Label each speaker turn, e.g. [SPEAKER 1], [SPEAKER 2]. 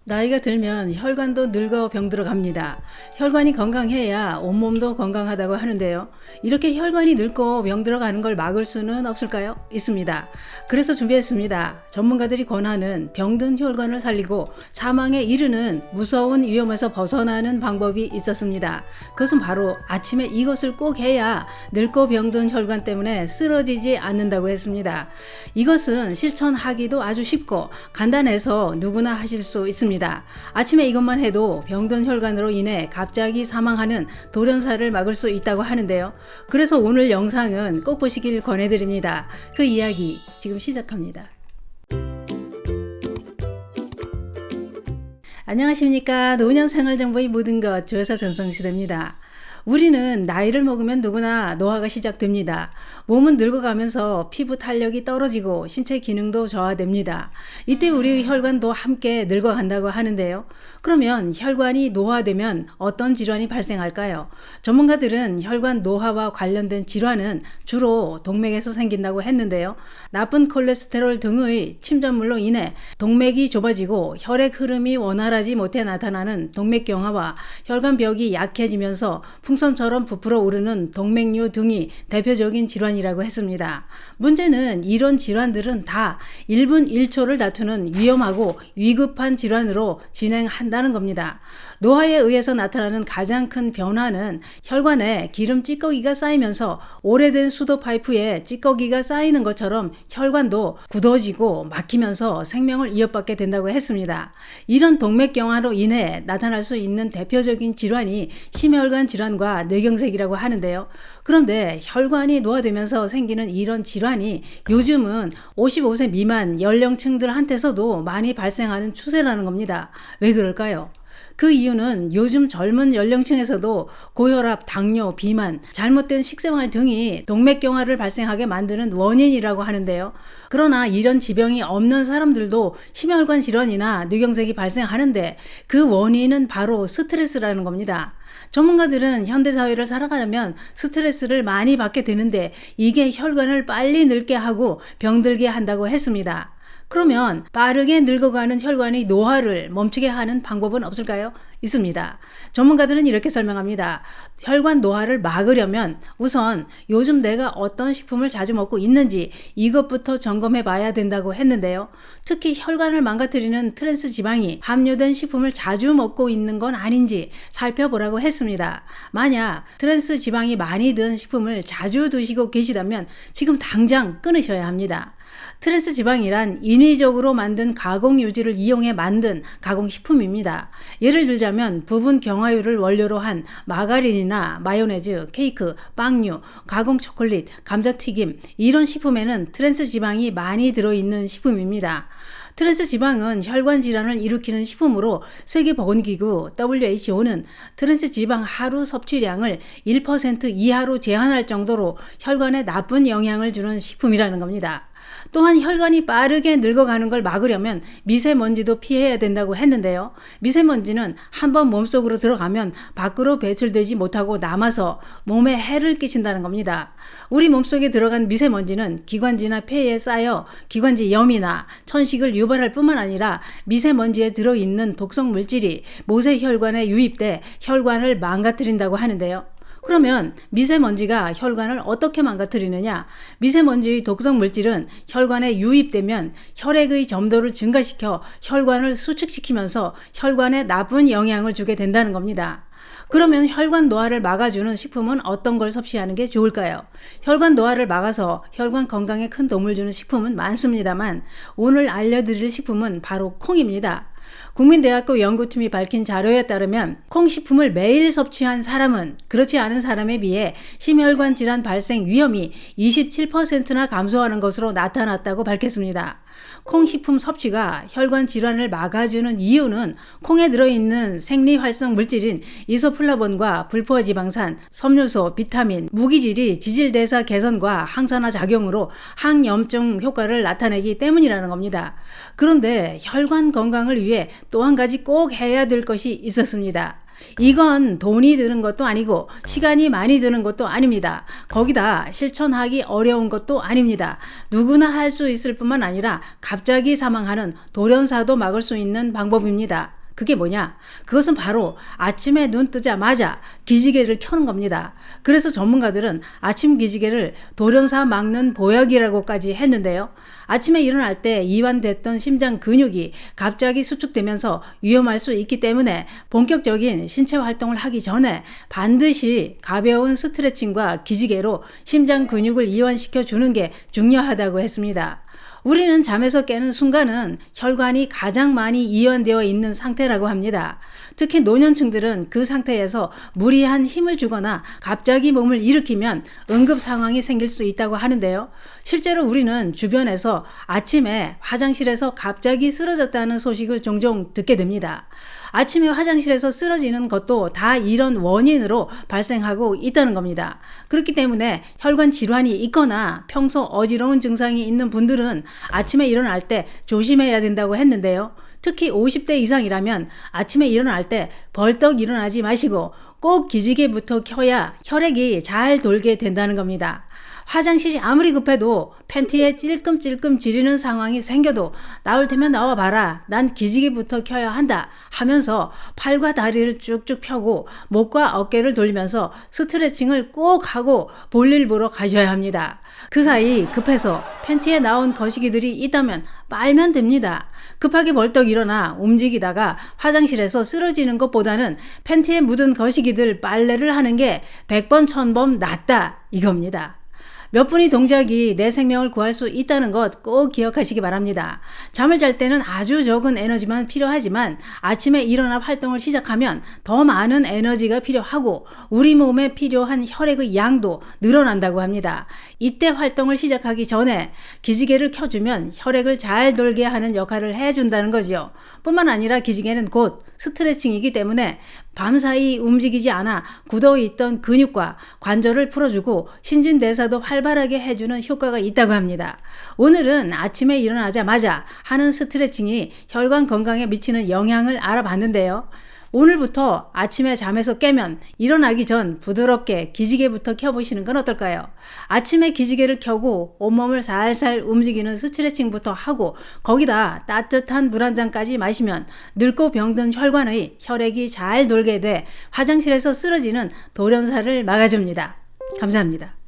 [SPEAKER 1] 나이가 들면 혈관도 늙어 병들어 갑니다. 혈관이 건강해야 온몸도 건강하다고 하는데요. 이렇게 혈관이 늙고 병들어 가는 걸 막을 수는 없을까요? 있습니다. 그래서 준비했습니다. 전문가들이 권하는 병든 혈관을 살리고 사망에 이르는 무서운 위험에서 벗어나는 방법이 있었습니다. 그것은 바로 아침에 이것을 꼭 해야 늙고 병든 혈관 때문에 쓰러지지 않는다고 했습니다. 이것은 실천하기도 아주 쉽고 간단해서 누구나 하실 수 있습니다. 아침에 이것만 해도 병든 혈관으로 인해 갑자기 사망하는 돌연사를 막을 수 있다고 하는데요. 그래서 오늘 영상은 꼭 보시길 권해드립니다. 그 이야기 지금 시작합니다. 안녕하십니까. 노년생활정보의 모든 것 조여사 전성시대입니다. 우리는 나이를 먹으면 누구나 노화가 시작됩니다. 몸은 늙어가면서 피부 탄력이 떨어지고 신체 기능도 저하됩니다. 이때 우리 혈관도 함께 늙어간다고 하는데요. 그러면 혈관이 노화되면 어떤 질환이 발생할까요? 전문가들은 혈관 노화와 관련된 질환은 주로 동맥에서 생긴다고 했는데요. 나쁜 콜레스테롤 등의 침전물로 인해 동맥이 좁아지고 혈액 흐름이 원활하지 못해 나타나는 동맥경화와 혈관벽이 약해지면서 풍선처럼 부풀어 오르는 동맥류 등이 대표적인 질환이라고 했습니다. 문제는 이런 질환들은 다 1분 1초를 다투는 위험하고 위급한 질환으로 진행한다는 겁니다. 노화에 의해서 나타나는 가장 큰 변화는 혈관에 기름 찌꺼기가 쌓이면서 오래된 수도 파이프에 찌꺼기가 쌓이는 것처럼 혈관도 굳어지고 막히면서 생명을 이어받게 된다고 했습니다. 이런 동맥경화로 인해 나타날 수 있는 대표적인 질환이 심혈관 질환과 뇌경색이라고 하는데요. 그런데 혈관이 노화되면서 생기는 이런 질환이 요즘은 55세 미만 연령층들한테서도 많이 발생하는 추세라는 겁니다. 왜 그럴까요? 그 이유는 요즘 젊은 연령층에서도 고혈압, 당뇨, 비만, 잘못된 식생활 등이 동맥경화를 발생하게 만드는 원인이라고 하는데요. 그러나 이런 지병이 없는 사람들도 심혈관 질환이나 뇌경색이 발생하는데 그 원인은 바로 스트레스라는 겁니다. 전문가들은 현대사회를 살아가려면 스트레스를 많이 받게 되는데 이게 혈관을 빨리 늙게 하고 병들게 한다고 했습니다. 그러면 빠르게 늙어가는 혈관의 노화를 멈추게 하는 방법은 없을까요? 있습니다. 전문가들은 이렇게 설명합니다. 혈관 노화를 막으려면 우선 요즘 내가 어떤 식품을 자주 먹고 있는지 이것부터 점검해 봐야 된다고 했는데요. 특히 혈관을 망가뜨리는 트랜스 지방이 함유된 식품을 자주 먹고 있는 건 아닌지 살펴보라고 했습니다. 만약 트랜스 지방이 많이 든 식품을 자주 드시고 계시다면 지금 당장 끊으셔야 합니다. 트랜스 지방이란 인위적으로 만든 가공 유지를 이용해 만든 가공식품입니다. 예를 들자면 부분 경화유를 원료로 한 마가린이나 마요네즈, 케이크, 빵류, 가공 초콜릿, 감자튀김 이런 식품에는 트랜스 지방이 많이 들어있는 식품입니다. 트랜스 지방은 혈관 질환을 일으키는 식품으로 세계보건기구 WHO는 트랜스 지방 하루 섭취량을 1% 이하로 제한할 정도로 혈관에 나쁜 영향을 주는 식품이라는 겁니다. 또한 혈관이 빠르게 늙어가는 걸 막으려면 미세먼지도 피해야 된다고 했는데요. 미세먼지는 한번 몸속으로 들어가면 밖으로 배출되지 못하고 남아서 몸에 해를 끼친다는 겁니다. 우리 몸속에 들어간 미세먼지는 기관지나 폐에 쌓여 기관지염이나 천식을 유발할 뿐만 아니라 미세먼지에 들어있는 독성 물질이 모세혈관에 유입돼 혈관을 망가뜨린다고 하는데요. 그러면 미세먼지가 혈관을 어떻게 망가뜨리느냐? 미세먼지의 독성 물질은 혈관에 유입되면 혈액의 점도를 증가시켜 혈관을 수축시키면서 혈관에 나쁜 영향을 주게 된다는 겁니다. 그러면 혈관 노화를 막아주는 식품은 어떤 걸 섭취하는 게 좋을까요? 혈관 노화를 막아서 혈관 건강에 큰 도움을 주는 식품은 많습니다만 오늘 알려드릴 식품은 바로 콩입니다. 국민대학교 연구팀이 밝힌 자료에 따르면 콩식품을 매일 섭취한 사람은 그렇지 않은 사람에 비해 심혈관 질환 발생 위험이 27%나 감소하는 것으로 나타났다고 밝혔습니다. 콩식품 섭취가 혈관 질환을 막아주는 이유는 콩에 들어있는 생리활성 물질인 이소플라본과 불포화지방산, 섬유소, 비타민, 무기질이 지질대사 개선과 항산화 작용으로 항염증 효과를 나타내기 때문이라는 겁니다. 그런데 혈관 건강을 위해 또 한 가지 꼭 해야 될 것이 있었습니다. 이건 돈이 드는 것도 아니고 시간이 많이 드는 것도 아닙니다. 거기다 실천하기 어려운 것도 아닙니다. 누구나 할 수 있을 뿐만 아니라 갑자기 사망하는 돌연사도 막을 수 있는 방법입니다. 그게 뭐냐? 그것은 바로 아침에 눈 뜨자마자 기지개를 켜는 겁니다. 그래서 전문가들은 아침 기지개를 돌연사 막는 보약이라고까지 했는데요. 아침에 일어날 때 이완됐던 심장 근육이 갑자기 수축되면서 위험할 수 있기 때문에 본격적인 신체 활동을 하기 전에 반드시 가벼운 스트레칭과 기지개로 심장 근육을 이완시켜 주는 게 중요하다고 했습니다. 우리는 잠에서 깨는 순간은 혈관이 가장 많이 이완되어 있는 상태라고 합니다. 특히 노년층들은 그 상태에서 무리한 힘을 주거나 갑자기 몸을 일으키면 응급 상황이 생길 수 있다고 하는데요. 실제로 우리는 주변에서 아침에 화장실에서 갑자기 쓰러졌다는 소식을 종종 듣게 됩니다. 아침에 화장실에서 쓰러지는 것도 다 이런 원인으로 발생하고 있다는 겁니다. 그렇기 때문에 혈관 질환이 있거나 평소 어지러운 증상이 있는 분들은 아침에 일어날 때 조심해야 된다고 했는데요. 특히 50대 이상이라면 아침에 일어날 때 벌떡 일어나지 마시고 꼭 기지개부터 켜야 혈액이 잘 돌게 된다는 겁니다. 화장실이 아무리 급해도 팬티에 찔끔찔끔 지리는 상황이 생겨도 나올 테면 나와봐라. 난 기지개부터 켜야 한다 하면서 팔과 다리를 쭉쭉 펴고 목과 어깨를 돌리면서 스트레칭을 꼭 하고 볼일 보러 가셔야 합니다. 그 사이 급해서 팬티에 나온 거시기들이 있다면 빨면 됩니다. 급하게 벌떡 일어나 움직이다가 화장실에서 쓰러지는 것보다는 팬티에 묻은 거시기들 빨래를 하는 게 100번 1000번 낫다 이겁니다. 몇 분의 동작이 내 생명을 구할 수 있다는 것 꼭 기억하시기 바랍니다. 잠을 잘 때는 아주 적은 에너지만 필요하지만 아침에 일어나 활동을 시작하면 더 많은 에너지가 필요하고 우리 몸에 필요한 혈액의 양도 늘어난다고 합니다. 이때 활동을 시작하기 전에 기지개를 켜주면 혈액을 잘 돌게 하는 역할을 해준다는 거죠. 뿐만 아니라 기지개는 곧 스트레칭이기 때문에 밤사이 움직이지 않아 굳어있던 근육과 관절을 풀어주고 신진대사도 활발하게 해주는 효과가 있다고 합니다. 오늘은 아침에 일어나자마자 하는 스트레칭이 혈관 건강에 미치는 영향을 알아봤는데요. 오늘부터 아침에 잠에서 깨면 일어나기 전 부드럽게 기지개부터 켜보시는 건 어떨까요? 아침에 기지개를 켜고 온몸을 살살 움직이는 스트레칭부터 하고 거기다 따뜻한 물 한 잔까지 마시면 늙고 병든 혈관의 혈액이 잘 돌게 돼 화장실에서 쓰러지는 돌연사를 막아줍니다. 감사합니다.